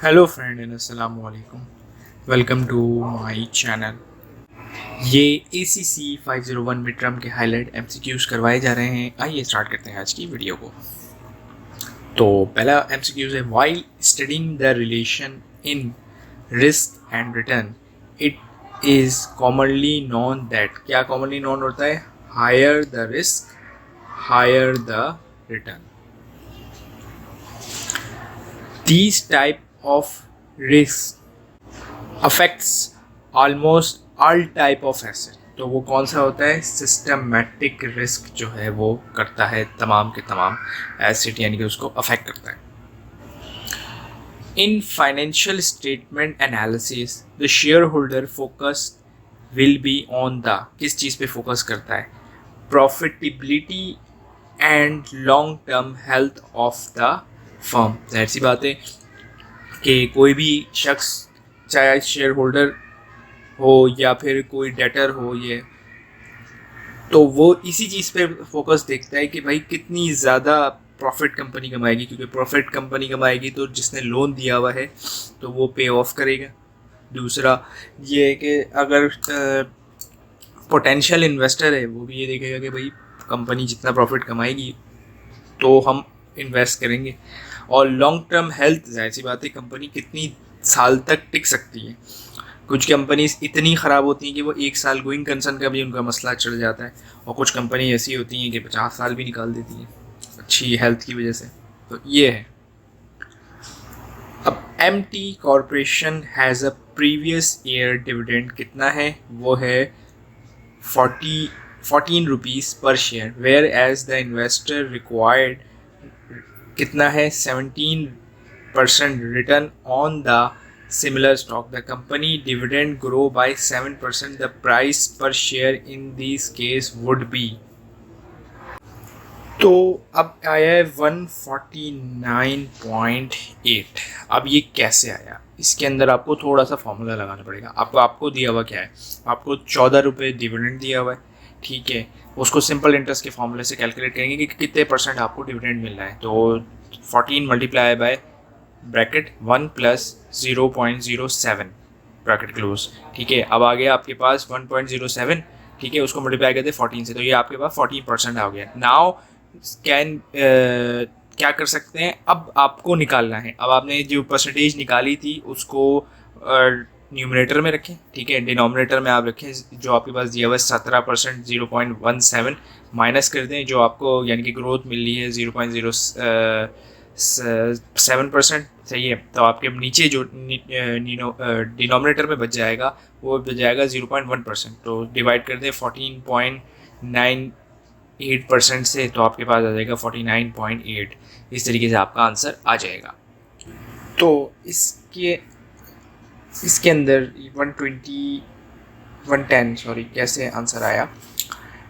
Hello friend and अस्सलाम वालेकुम। Welcome to my channel. ये ACC 501 मिड टर्म के हाईलाइट MCQs करवाए जा रहे हैं। आइए स्टार्ट करते हैं आज की वीडियो को। तो पहला MCQs है, while studying the relation in risk and return it is commonly known that. क्या कॉमनली नोन होता है? Higher the risk higher the return. These type of risks affects almost all type of asset। तो वो कौन सा होता है? Systematic risk जो है वो करता है तमाम के तमाम एसेट, यानी कि उसको अफेक्ट करता है। In financial statement analysis the share holder focus will be on the, किस चीज़ पे फोकस करता है? Profitability and long term health of the firm. जाहिर सी बात है कि कोई भी शख्स, चाहे शेयर होल्डर हो या फिर कोई डेटर हो, ये तो वो इसी चीज़ पे फोकस देखता है कि भाई कितनी ज़्यादा प्रॉफिट कंपनी कमाएगी, क्योंकि प्रॉफिट कंपनी कमाएगी तो जिसने लोन दिया हुआ है तो वो पे ऑफ करेगा। दूसरा ये है कि अगर पोटेंशियल इन्वेस्टर है वो भी ये देखेगा कि भाई कंपनी जितना प्रॉफिट कमाएगी तो हम इन्वेस्ट करेंगे। और लॉन्ग टर्म हेल्थ, जाहिर सी बात है कंपनी कितनी साल तक टिक सकती है। कुछ कंपनीज इतनी ख़राब होती हैं कि वो 1 साल गोइंग कंसर्न का भी उनका मसला चढ़ जाता है, और कुछ कंपनी ऐसी होती हैं कि 50 साल भी निकाल देती हैं अच्छी हेल्थ की वजह से। तो ये है। अब MT corporation has a previous year dividend कितना है? वो है 14 rupees per share, whereas the investor required कितना है? 17% return on the similar stock. The company dividend grow by 7%. The price per share in this case would be। तो अब आया है 149.8। अब ये कैसे आया? इसके अंदर आपको थोड़ा सा फॉर्मूला लगाना पड़ेगा। आपको दिया हुआ क्या है? आपको 14 रुपये डिविडेंड दिया हुआ है, ठीक है। उसको सिंपल इंटरेस्ट के फॉर्मूले से कैलकुलेट करेंगे कि कितने % आपको डिविडेंड मिल रहा है। तो 14 multiply by bracket 1 plus 0.07 bracket close, ठीक है। अब आ गया आपके पास 1.07, ठीक है। उसको मल्टीप्लाई करते 14 से, तो ये आपके पास 14% आ गया। नाउ क्या कर सकते हैं? अब आपको निकालना है। अब आपने जो परसेंटेज निकाली थी उसको न्यूमरेटर में रखें, ठीक है। डिनोमिनेटर में आप रखें जो आपके पास दिया हुआ है 17%, 0.17 माइनस कर दें जो आपको यानी कि ग्रोथ मिल रही है 0.07%, सही है। तो आपके नीचे जो डिनोमिनेटर में बच जाएगा वो बच जाएगा 0.1%। तो डिवाइड कर दें 14.98% से, तो आपके पास आ जाएगा 49.8। इस तरीके से आपका आंसर आ जाएगा। तो इसके अंदर 110 कैसे आंसर आया?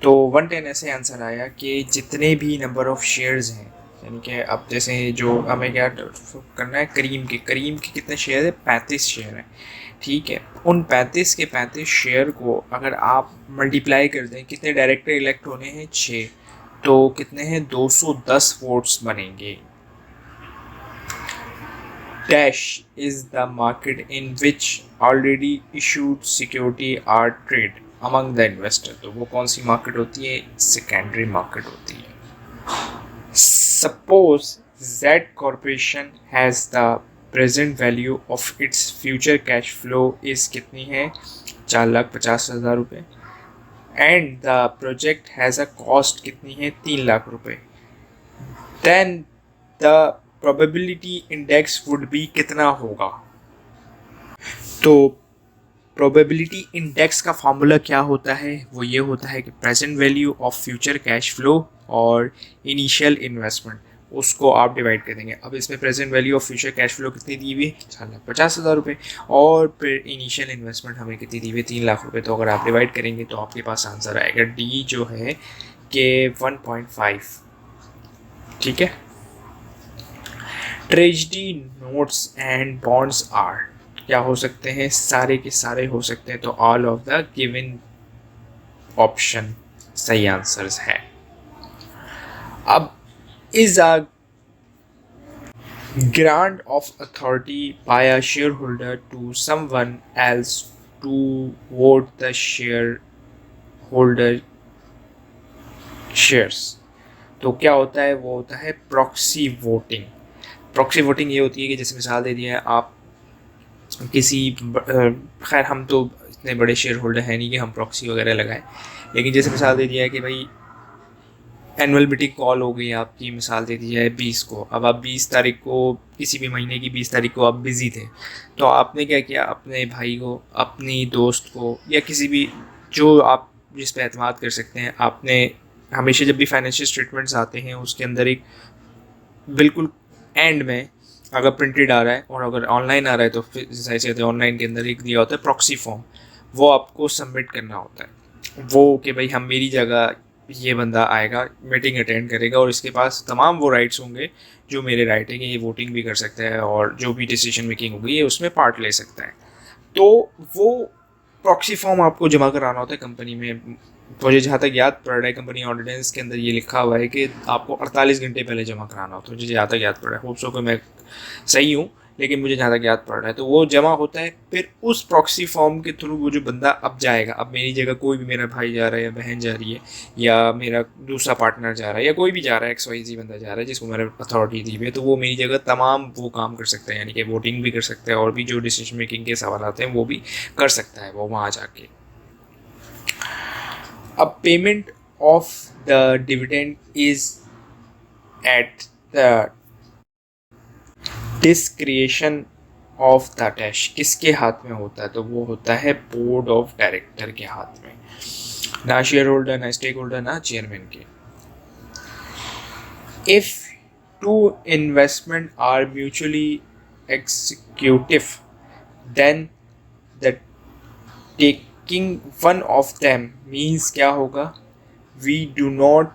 तो 110 ऐसे आंसर आया कि जितने भी नंबर ऑफ शेयर्स हैं, यानी कि अब जैसे जो हमें क्या करना है, करीम के कितने शेयर है? 35 शेयर हैं, ठीक है। उन 35 के 35 शेयर को अगर आप मल्टीप्लाई कर दें, कितने डायरेक्टर इलेक्ट होने हैं? 6। तो कितने हैं? 210 वोट्स बनेंगे। Dash is the market in which already issued security are trade among the investor. तो वो कौन सी मार्केट होती है? सेकेंडरी मार्केट होती है। Suppose Z corporation has the present value of its future cash flow is कितनी है? 4,50,000 रुपये। And the project has a cost कितनी है? 3,00,000 रुपये। Then the probability index would be कितना होगा? तो प्रोबेबिलिटी इंडेक्स का फॉर्मूला क्या होता है? वो ये होता है कि present value of future cash flow और इनिशियल इन्वेस्टमेंट, उसको आप डिवाइड कर देंगे। अब इसमें present value of future cash flow कितनी दी हुई? 4,50,000 रुपये, और फिर इनिशियल इन्वेस्टमेंट हमें कितनी दी हुई? 3,00,000 रुपये। तो अगर आप डिवाइड करेंगे तो आपके पास आंसर आएगा डी जो है कि 1.5, ठीक है। Treasury notes and bonds are क्या हो सकते हैं? सारे के सारे हो सकते हैं। तो all of the given option सही आंसर्स है। अब is a grant of authority by a shareholder to someone else to vote the shareholder shares। तो क्या होता है, वो होता है प्रॉक्सी वोटिंग। प्रॉक्सी वोटिंग ये होती है कि जैसे मिसाल दे दिया है, आप किसी खैर हम तो इतने बड़े शेयर होल्डर हैं नहीं कि हम प्रॉक्सी वगैरह लगाएं, लेकिन जैसे मिसाल दे दिया है कि भाई एनुअल मीटिंग कॉल हो गई आपकी, मिसाल दे दी है 20 को, अब आप 20 तारीख को किसी भी महीने की 20 तारीख को आप बिज़ी थे, तो आपने क्या किया, अपने भाई को, अपनी दोस्त को, या किसी भी जो आप जिस पे एतमाद कर सकते हैं, आपने हमेशा जब भी फाइनेंशियल स्टेटमेंट्स आते हैं उसके अंदर एक बिल्कुल एंड में अगर प्रिंटेड आ रहा है और अगर ऑनलाइन आ रहा है तो फिर जैसे ऑनलाइन के अंदर एक दिया होता है प्रॉक्सी फॉर्म, वो आपको सबमिट करना होता है। वो कि भाई हम मेरी जगह ये बंदा आएगा, मीटिंग अटेंड करेगा और इसके पास तमाम वो राइट्स होंगे जो मेरे राइट है कि ये वोटिंग भी कर सकता है और जो भी डिसीजन मेकिंग होगी ये उसमें पार्ट ले सकता है। तो वो प्रॉक्सी फॉर्म आपको जमा कराना होता है कंपनी में। मुझे जहाँ तक याद पड़ रहा है कंपनी ऑर्डिनेंस के अंदर ये लिखा हुआ है कि आपको 48 घंटे पहले जमा कराना होता है। मुझे जहाँ तक याद पड़ रहा है, होप सो कि मैं सही हूँ, लेकिन मुझे जहाँ तक याद पड़ रहा है तो वो जमा होता है। फिर उस प्रॉक्सी फॉर्म के थ्रू वो जो बंदा अब जाएगा, अब मेरी जगह कोई भी मेरा भाई जा रहा है या बहन जा रही है या मेरा दूसरा पार्टनर जा रहा है या कोई भी जा रहा है, XYZ बंदा जा रहा है जिसको मैंने अथॉरिटी दी हुई है, तो वो मेरी जगह तमाम वो काम कर सकता है, यानी कि वोटिंग भी कर सकता है और भी जो डिसीजन मेकिंग के सवाल आते हैं वो भी कर सकता है वो वहाँ जाके। अब payment of the dividend is at the डिस्क्रिएशन of the dash, किसके हाथ में होता है, तो वो होता है बोर्ड ऑफ डायरेक्टर के हाथ में, ना शेयर होल्डर, ना स्टेक होल्डर, ना चेयरमैन के। If two investment are mutually executive then the taking one of them means क्या होगा, we do not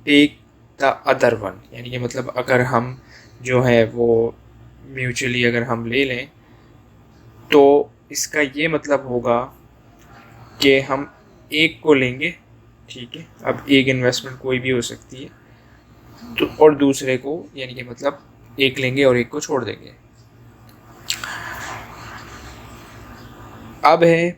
take the other one, यानी कि मतलब अगर हम जो है वो म्यूचुअली अगर हम ले लें तो इसका ये मतलब होगा कि हम एक को लेंगे, ठीक है, अब एक इन्वेस्टमेंट कोई भी हो सकती है, तो और दूसरे को यानी कि मतलब एक लेंगे और एक को छोड़ देंगे। अब है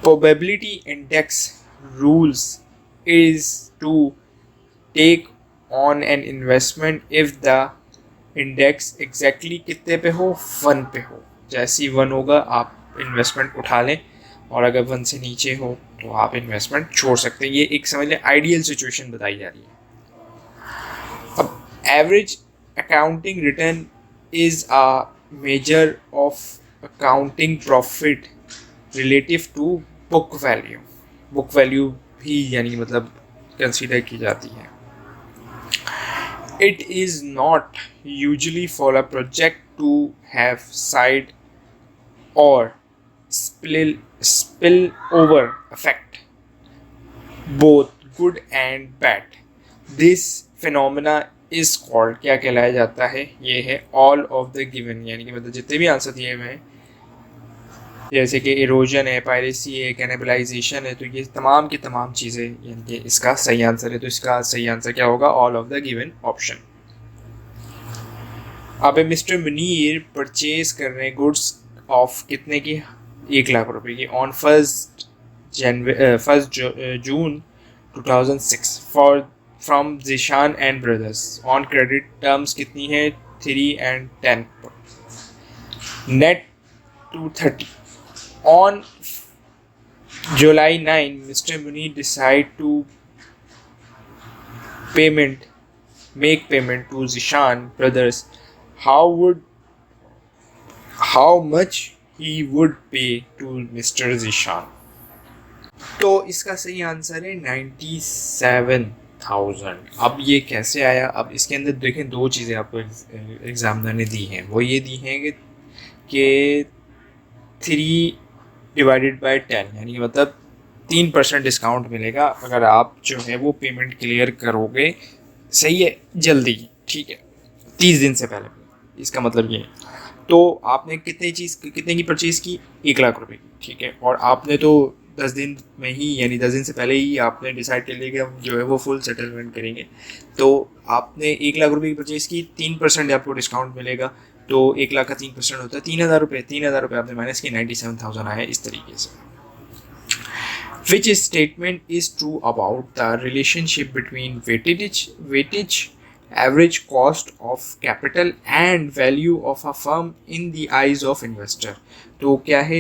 probability index rules is to take on an investment if the index exactly कितने पे हो, 1 पे हो। जैसे ही 1 होगा आप इन्वेस्टमेंट उठा लें और अगर 1 से नीचे हो तो आप इन्वेस्टमेंट छोड़ सकते हैं। ये एक समझ लें आइडियल सिचुएशन बताई जा रही है। अब average accounting return is a measure of accounting profit relative to book value. Book value भी यानी मतलब कंसीडर की जाती है। It is not usually for a project to have side or spillover effect, both good and bad. This phenomena is called, क्या कहलाया जाता है, ये है all of the given, यानी कि मतलब जितने भी आंसर दिए हुए हैं, जैसे कि इरोजन है, पायरेसी है, कैनिबलाइजेशन है, तो ये तमाम की तमाम चीज़ें यानी कि इसका सही आंसर है। तो इसका सही आंसर क्या होगा, all of the given option. अब मिस्टर मुनीर परचेज कर रहे हैं गुड्स ऑफ कितने की, 1 लाख रुपए की, on 1 June 2006 for from Zeeshan and brothers on credit terms कितनी है, 3 and 10, net 230। On July 9, Mr. Munir decided to make payment to Zishan brothers. How much he would pay to Mr. Zishan? तो इसका सही answer है 97,000। अब ये कैसे आया, अब इसके अंदर देखें दो चीज़ें आपको एग्जामिनर ने दी हैं। वो ये दी हैं कि 3 डिवाइडेड बाय 10 यानी कि मतलब 3% डिस्काउंट मिलेगा अगर आप जो है वो पेमेंट क्लियर करोगे, सही है, जल्दी, ठीक है, 30 दिन से पहले। इसका मतलब ये है, तो आपने कितने की परचेज़ की, 1 लाख रुपए की, ठीक है, और आपने तो 10 दिन में ही, यानी 10 दिन से पहले ही आपने डिसाइड कर लिया कि हम जो है वो फुल सेटलमेंट करेंगे, तो आपने 1 लाख रुपये की परचेज़ की, 3% आपको डिस्काउंट मिलेगा, तो 1 लाख का 3% होता है 3,000 रुपये। 3,000 रुपये आपने माइनस की, 97,000 आया इस तरीके से। Which statement is true about the relationship between weightage, average cost of capital and value of a firm in the eyes of investor? तो क्या है,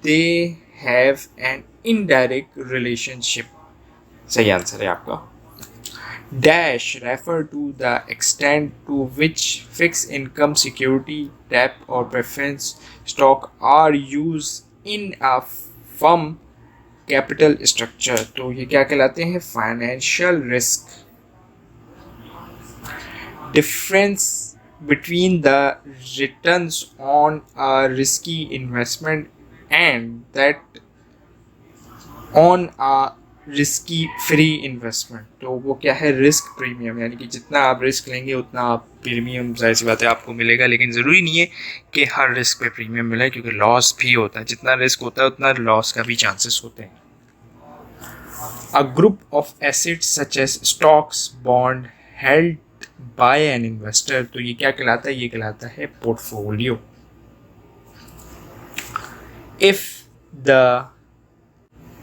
they have an indirect relationship। सही आंसर है आपका। Dash refer to the extent to which fixed income security, debt or preference stock are used in a firm capital structure. तो ये क्या कहलाते हैं, financial risk. Difference between the returns on a risky investment and that on a risky free investment. तो वो क्या है, risk premium, यानी कि जितना आप रिस्क लेंगे उतना आप प्रीमियम, जाहिर सी बात है, आपको मिलेगा, लेकिन ज़रूरी नहीं है कि हर रिस्क पे प्रीमियम मिले, क्योंकि लॉस भी होता है। जितना रिस्क होता है उतना लॉस का भी चांसेस होते हैं। A group of assets such as stocks, bond held by an investor, तो ये क्या कहलाता है, ये कहलाता है portfolio. If the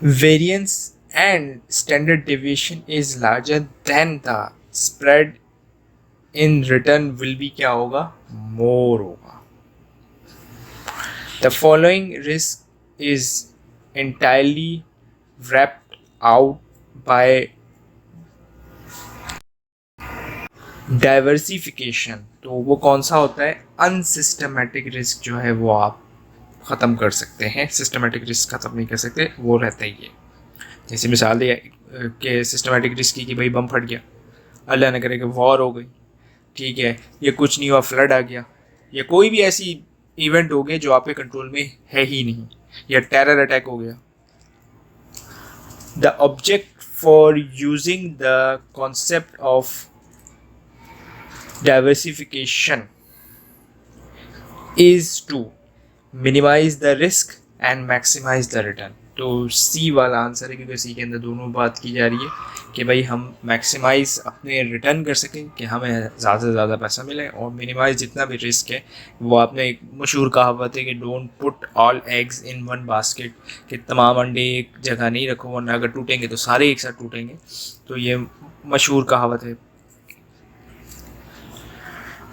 variance and standard deviation is larger than the spread in return will be क्या होगा, more होगा। The following risk is entirely wrapped out by diversification. तो वो कौन सा होता है, अनसिस्टमेटिक रिस्क जो है वो आप ख़त्म कर सकते हैं, सिस्टमेटिक रिस्क ख़त्म नहीं कर सकते, वो रहता ही है। जैसे मिसाल दिया कि सिस्टमेटिक रिस्क की कि भाई बम फट गया, अल्लाह न करे कि वॉर हो गई, ठीक है, ये कुछ नहीं हुआ, फ्लड आ गया, या कोई भी ऐसी इवेंट हो गया जो आपके कंट्रोल में है ही नहीं, या टेरर अटैक हो गया। The object for using the concept of diversification is to minimize the risk and maximize the return। तो सी वाला आंसर है, क्योंकि सी के अंदर दोनों बात की जा रही है कि भाई हम मैक्सिमाइज अपने रिटर्न कर सकें, कि हमें ज़्यादा से ज़्यादा पैसा मिले, और मिनिमाइज जितना भी रिस्क है। वो आपने एक मशहूर कहावत है कि don't put all eggs in one basket, कि तमाम अंडे एक जगह नहीं रखो, वरना अगर टूटेंगे तो सारे एक साथ टूटेंगे। तो ये मशहूर कहावत है।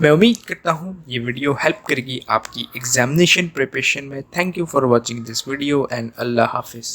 मैं उम्मीद करता हूँ ये वीडियो हेल्प करेगी आपकी एग्जामिनेशन प्रिपरेशन में। Thank you for watching this video and Allah हाफिज़।